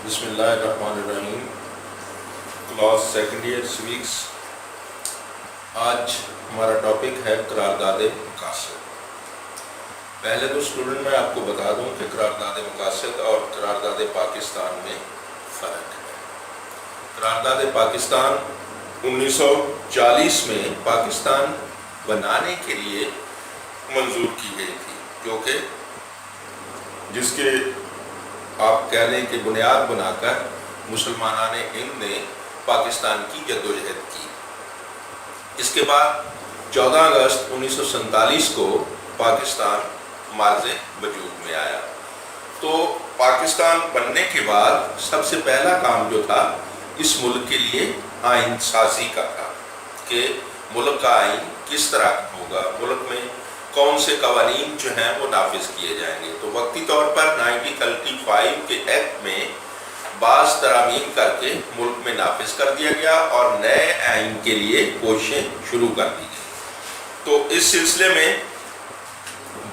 بسم اللہ الرحمن الرحیم۔ کلاس سیکنڈ ایئر سویکس۔ آج ہمارا ٹاپک ہے قرارداد مقاصد۔ پہلے تو اسٹوڈنٹ میں آپ کو بتا دوں کہ قرارداد مقاصد اور قرارداد پاکستان میں فرق ہے۔ قرارداد پاکستان 1940 میں پاکستان بنانے کے لیے منظور کی گئی تھی، جو کہ جس کے آپ کہہ لیں کہ بنیاد بنا کر مسلمانان ہند نے پاکستان کی جدوجہد کی۔ اس کے بعد 14 اگست 1947 کو پاکستان معرض وجود میں آیا۔ تو پاکستان بننے کے بعد سب سے پہلا کام جو تھا اس ملک کے لیے آئین سازی کا تھا کہ ملک کا آئین کس طرح کا ہوگا، ملک میں کون سے قوانین جو ہیں وہ نافذ کیے جائیں گے۔ تو وقتی طور پر 1935 کے ایکٹ میں بعض ترامیم کر کے ملک میں نافذ کر دیا گیا اور نئے آئین کے لیے کوششیں شروع کر دی گئی۔ تو اس سلسلے میں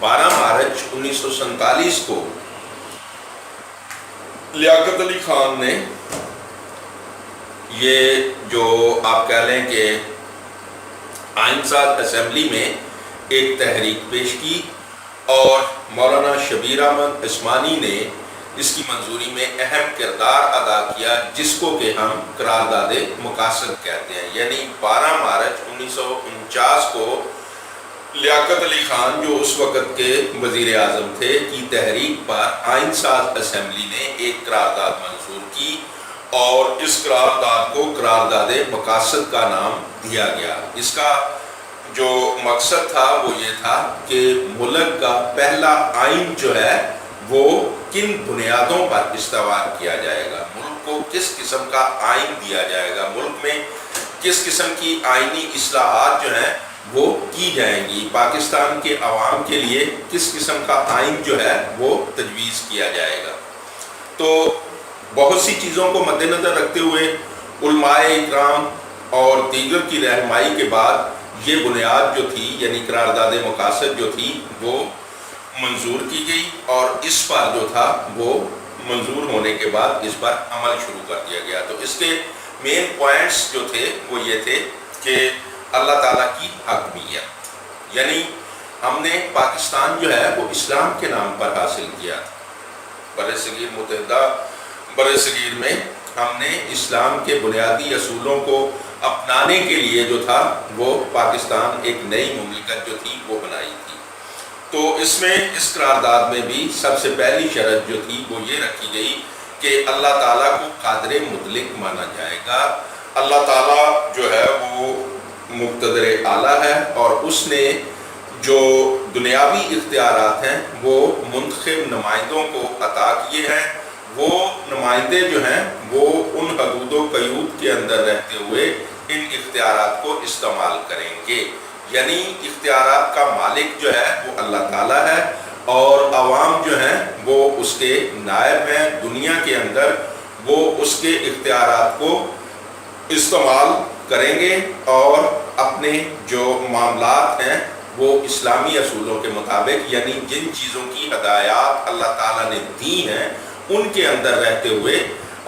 12 مارچ 1947 کو لیاقت علی خان نے یہ جو آپ کہہ لیں کہ آئین ساز اسمبلی میں ایک تحریک پیش کی اور مولانا شبیر احمد عثمانی نے اس کی منظوری میں اہم کردار ادا کیا، جس کو کہ ہم قرارداد مقاصد کہتے ہیں۔ یعنی 12 مارچ 1949 کو لیاقت علی خان جو اس وقت کے وزیر اعظم تھے کی تحریک پر آئین ساز اسمبلی نے ایک قرارداد منظور کی اور اس قرارداد کو قرارداد مقاصد کا نام دیا گیا۔ اس کا جو مقصد تھا وہ یہ تھا کہ ملک کا پہلا آئین جو ہے وہ کن بنیادوں پر استوار کیا جائے گا، ملک کو کس قسم کا آئین دیا جائے گا، ملک میں کس قسم کی آئینی اصلاحات جو ہیں وہ کی جائیں گی، پاکستان کے عوام کے لیے کس قسم کا آئین جو ہے وہ تجویز کیا جائے گا۔ تو بہت سی چیزوں کو مد نظر رکھتے ہوئے علماء اکرام اور دیگر کی رہنمائی کے بعد یہ بنیاد جو تھی یعنی قرارداد مقاصد جو تھی وہ منظور کی گئی اور اس پر جو تھا وہ منظور ہونے کے بعد اس پر عمل شروع کر دیا گیا۔ تو اس کے مین پوائنٹس جو تھے وہ یہ تھے کہ اللہ تعالیٰ کی حاکمیت، یعنی ہم نے پاکستان جو ہے وہ اسلام کے نام پر حاصل کیا تھا۔ برصغیر متحدہ برصغیر میں ہم نے اسلام کے بنیادی اصولوں کو اپنانے کے لیے جو تھا وہ پاکستان ایک نئی مملکت جو تھی وہ بنائی تھی۔ تو اس میں اس قرارداد میں بھی سب سے پہلی شرط جو تھی وہ یہ رکھی گئی کہ اللہ تعالیٰ کو قادر مطلق مانا جائے گا۔ اللہ تعالیٰ جو ہے وہ مقتدر اعلیٰ ہے اور اس نے جو دنیاوی اختیارات ہیں وہ منتخب نمائندوں کو عطا کیے ہیں۔ وہ نمائندے جو ہیں وہ ان حدود و قیود کے اندر رہتے ہوئے ان اختیارات کو استعمال کریں گے، یعنی اختیارات کا مالک جو ہے وہ اللہ تعالیٰ ہے اور عوام جو ہیں وہ اس کے نائب ہیں۔ دنیا کے اندر وہ اس کے اختیارات کو استعمال کریں گے اور اپنے جو معاملات ہیں وہ اسلامی اصولوں کے مطابق، یعنی جن چیزوں کی ہدایات اللہ تعالیٰ نے دی ہیں ان کے اندر رہتے ہوئے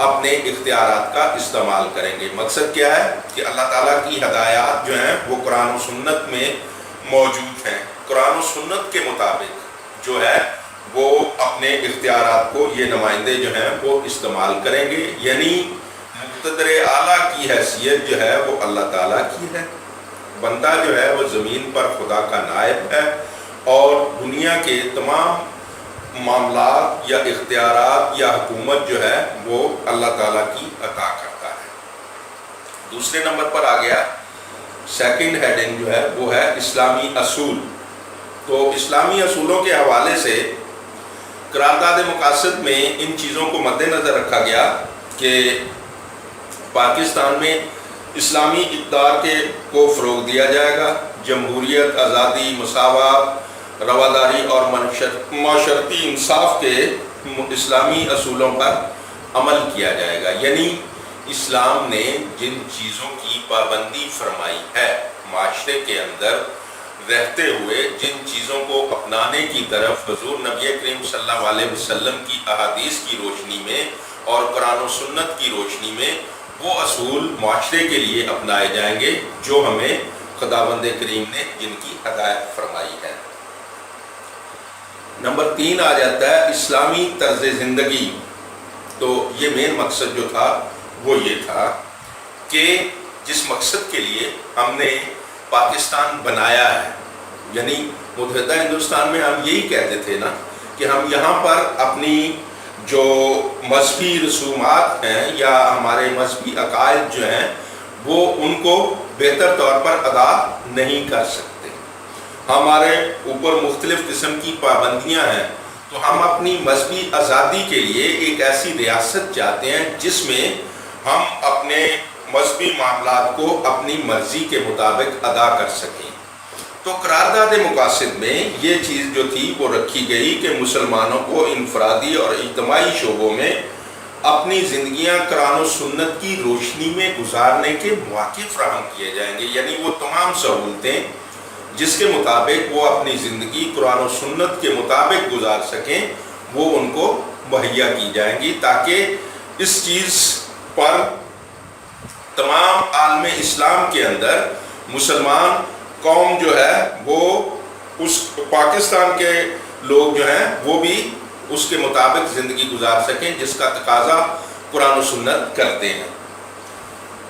اپنے اختیارات کا استعمال کریں گے۔ مقصد کیا ہے کہ اللہ تعالیٰ کی ہدایات جو ہیں وہ قرآن و سنت میں موجود ہیں، قرآن و سنت کے مطابق جو ہے وہ اپنے اختیارات کو یہ نمائندے جو ہیں وہ استعمال کریں گے، یعنی مقتدر اعلیٰ کی حیثیت جو ہے وہ اللہ تعالیٰ کی ہے، بندہ جو ہے وہ زمین پر خدا کا نائب ہے اور دنیا کے تمام معاملات یا اختیارات یا حکومت جو ہے وہ اللہ تعالیٰ کی عطا کرتا ہے۔ دوسرے نمبر پر آ گیا سیکنڈ ہیڈنگ جو ہے وہ ہے اسلامی اصول۔ تو اسلامی اصولوں کے حوالے سے قرارداد مقاصد میں ان چیزوں کو مد نظر رکھا گیا کہ پاکستان میں اسلامی اقدار کو فروغ دیا جائے گا، جمہوریت، آزادی، مساوات، رواداری اور معاشرتی انصاف کے اسلامی اصولوں پر عمل کیا جائے گا۔ یعنی اسلام نے جن چیزوں کی پابندی فرمائی ہے معاشرے کے اندر رہتے ہوئے جن چیزوں کو اپنانے کی طرف حضور نبی کریم صلی اللہ علیہ وسلم کی احادیث کی روشنی میں اور قرآن و سنت کی روشنی میں وہ اصول معاشرے کے لیے اپنائے جائیں گے جو ہمیں خداوند کریم نے جن کی ہدایت فرمائی ہے۔ نمبر 3 آ جاتا ہے اسلامی طرز زندگی۔ تو یہ مین مقصد جو تھا وہ یہ تھا کہ جس مقصد کے لیے ہم نے پاکستان بنایا ہے، یعنی متحدہ ہندوستان میں ہم یہی کہتے تھے نا کہ ہم یہاں پر اپنی جو مذہبی رسومات ہیں یا ہمارے مذہبی عقائد جو ہیں وہ ان کو بہتر طور پر ادا نہیں کر سکتے، ہمارے اوپر مختلف قسم کی پابندیاں ہیں، تو ہم اپنی مذہبی آزادی کے لیے ایک ایسی ریاست چاہتے ہیں جس میں ہم اپنے مذہبی معاملات کو اپنی مرضی کے مطابق ادا کر سکیں۔ تو قرارداد مقاصد میں یہ چیز جو تھی وہ رکھی گئی کہ مسلمانوں کو انفرادی اور اجتماعی شعبوں میں اپنی زندگیاں قرآن و سنت کی روشنی میں گزارنے کے مواقع فراہم کیے جائیں گے، یعنی وہ تمام سہولتیں جس کے مطابق وہ اپنی زندگی قرآن و سنت کے مطابق گزار سکیں وہ ان کو مہیا کی جائیں گی، تاکہ اس چیز پر تمام عالم اسلام کے اندر مسلمان قوم جو ہے وہ اس پاکستان کے لوگ جو ہیں وہ بھی اس کے مطابق زندگی گزار سکیں جس کا تقاضا قرآن و سنت کرتے ہیں۔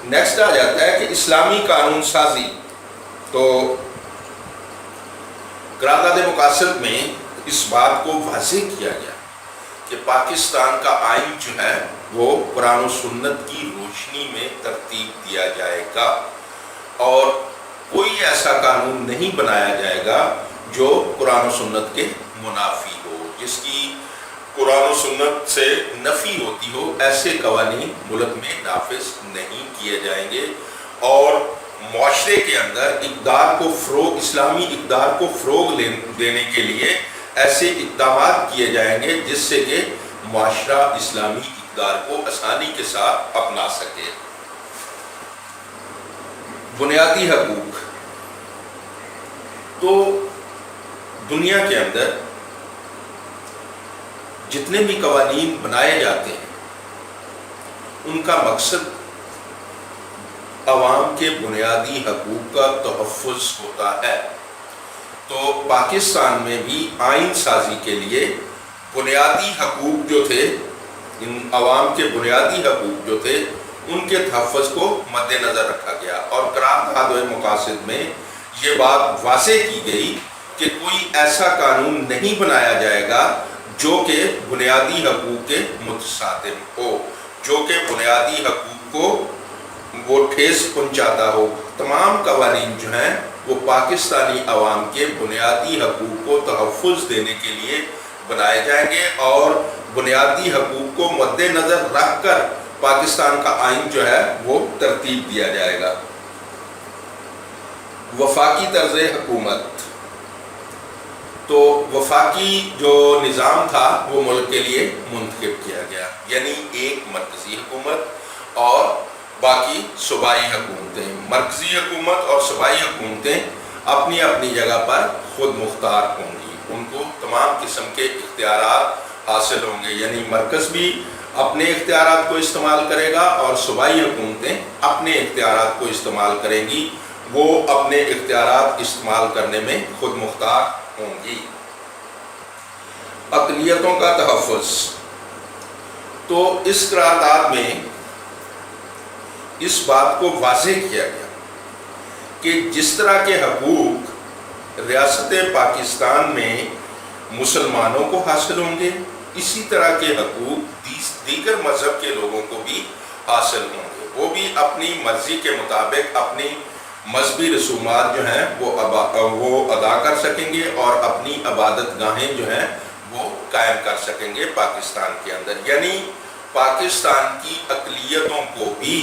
نیکسٹ آ جاتا ہے کہ اسلامی قانون سازی۔ تو قرارداد مقاصد میں اس بات کو واضح کیا گیا کہ پاکستان کا آئین جو ہے وہ قرآن و سنت کی روشنی میں ترتیب دیا جائے گا اور کوئی ایسا قانون نہیں بنایا جائے گا جو قرآن و سنت کے منافی ہو، جس کی قرآن و سنت سے نفی ہوتی ہو، ایسے قوانین ملک میں نافذ نہیں کیے جائیں گے، اور معاشرے کے اندر اقدار کو فروغ، اسلامی اقدار کو فروغ دینے کے لیے ایسے اقدامات کیے جائیں گے جس سے کہ معاشرہ اسلامی اقدار کو آسانی کے ساتھ اپنا سکے۔ بنیادی حقوق۔ تو دنیا کے اندر جتنے بھی قوانین بنائے جاتے ہیں ان کا مقصد عوام کے بنیادی حقوق کا تحفظ ہوتا ہے۔ تو پاکستان میں بھی آئین سازی کے لیے بنیادی حقوق جو تھے، ان عوام کے بنیادی حقوق جو تھے ان کے تحفظ کو مد نظر رکھا گیا، اور قرارداد مقاصد میں یہ بات واضح کی گئی کہ کوئی ایسا قانون نہیں بنایا جائے گا جو کہ بنیادی حقوق کے متصادم ہو، جو کہ بنیادی حقوق کو وہ ٹھیس پہنچاتا ہو۔ تمام قوانین جو ہیں وہ پاکستانی عوام کے بنیادی حقوق کو تحفظ دینے کے لیے بنائے جائیں گے، اور بنیادی حقوق کو مد نظر رکھ کر پاکستان کا آئین جو ہے وہ ترتیب دیا جائے گا۔ وفاقی طرز حکومت۔ تو وفاقی جو نظام تھا وہ ملک کے لیے منتخب کیا گیا، یعنی ایک مرکزی حکومت اور باقی صوبائی حکومتیں۔ مرکزی حکومت اور صوبائی حکومتیں اپنی اپنی جگہ پر خود مختار ہوں گی، ان کو تمام قسم کے اختیارات حاصل ہوں گے، یعنی مرکز بھی اپنے اختیارات کو استعمال کرے گا اور صوبائی حکومتیں اپنے اختیارات کو استعمال کریں گی، وہ اپنے اختیارات استعمال کرنے میں خود مختار ہوں گی۔ اقلیتوں کا تحفظ۔ تو اس قرارداد میں اس بات کو واضح کیا گیا کہ جس طرح کے حقوق ریاست پاکستان میں مسلمانوں کو حاصل ہوں گے، اسی طرح کے حقوق دیگر مذہب کے لوگوں کو بھی حاصل ہوں گے، وہ بھی اپنی مرضی کے مطابق اپنی مذہبی رسومات جو ہیں وہ ادا کر سکیں گے اور اپنی عبادت گاہیں جو ہیں وہ قائم کر سکیں گے پاکستان کے اندر۔ یعنی پاکستان کی اقلیتوں کو بھی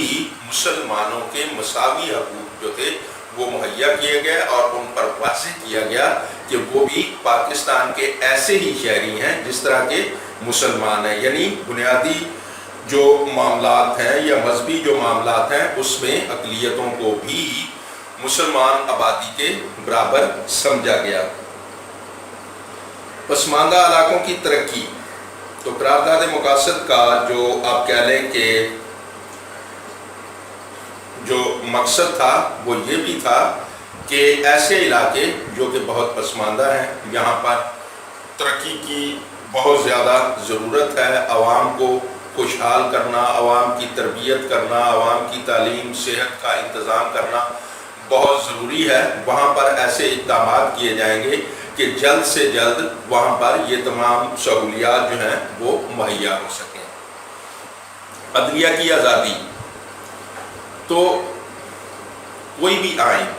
مسلمانوں کے مساوی حقوق جو تھے وہ مہیا کیے گئے، اور ان پر واضح کیا گیا کہ وہ بھی پاکستان کے ایسے ہی شہری ہیں جس طرح کے مسلمان ہیں، یعنی بنیادی جو معاملات ہیں یا مذہبی جو معاملات ہیں اس میں اقلیتوں کو بھی مسلمان آبادی کے برابر سمجھا گیا۔ پسماندہ علاقوں کی ترقی، تو قرارداد مقاصد کا جو آپ کہہ لیں کہ جو مقصد تھا وہ یہ بھی تھا کہ ایسے علاقے جو کہ بہت پسماندہ ہیں، یہاں پر ترقی کی بہت زیادہ ضرورت ہے، عوام کو خوشحال کرنا، عوام کی تربیت کرنا، عوام کی تعلیم صحت کا انتظام کرنا بہت ضروری ہے، وہاں پر ایسے اقدامات کیے جائیں گے کہ جلد سے جلد وہاں پر یہ تمام سہولیات جو ہیں وہ مہیا ہو سکیں۔ عدلیہ کی آزادی، تو کوئی بھی آئین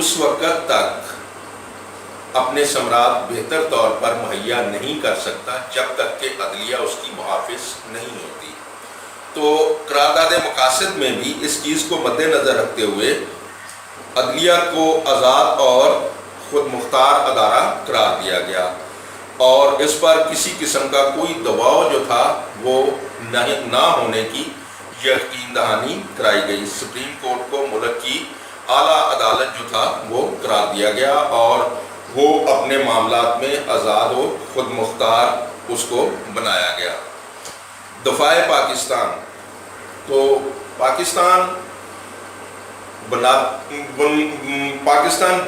اس وقت تک اپنے ثمرات بہتر طور پر مہیا نہیں کر سکتا جب تک کہ عدلیہ اس کی محافظ نہیں ہوتی۔ تو قرارداد مقاصد میں بھی اس چیز کو مد نظر رکھتے ہوئے عدلیہ کو آزاد اور خود مختار ادارہ قرار دیا گیا، اور اس پر کسی قسم کا کوئی دباؤ جو تھا وہ نہ ہونے کی یقین دہانی کرائی گئی۔ سپریم کورٹ کو ملک کی اعلیٰ عدالت جو تھا وہ قرار دیا گیا، اور وہ اپنے معاملات میں آزاد و خود مختار اس کو بنایا گیا۔ دفاع پاکستان، تو پاکستان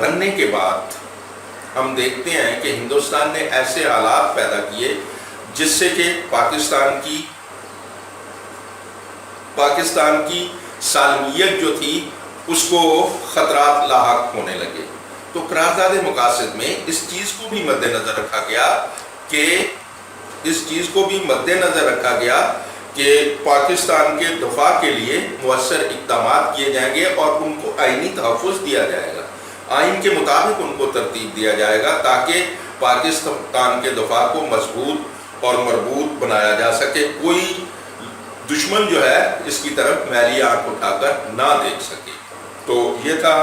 بننے کے بعد ہم دیکھتے ہیں کہ ہندوستان نے ایسے حالات پیدا کیے جس سے کہ پاکستان کی سالمیت جو تھی اس کو خطرات لاحق ہونے لگے۔ تو قرارداد مقاصد میں اس چیز کو بھی مد نظر رکھا گیا کہ پاکستان کے دفاع کے لیے مؤثر اقدامات کیے جائیں گے اور ان کو آئینی تحفظ دیا جائے گا، آئین کے مطابق ان کو ترتیب دیا جائے گا تاکہ پاکستان کے دفاع کو مضبوط اور مربوط بنایا جا سکے، کوئی دشمن جو ہے اس کی طرف میلی آنکھ اٹھا کر نہ دیکھ سکے۔ تو یہ تھا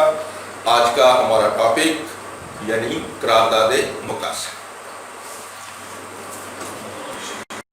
آج کا ہمارا ٹاپک، یعنی قرارداد مقاصد۔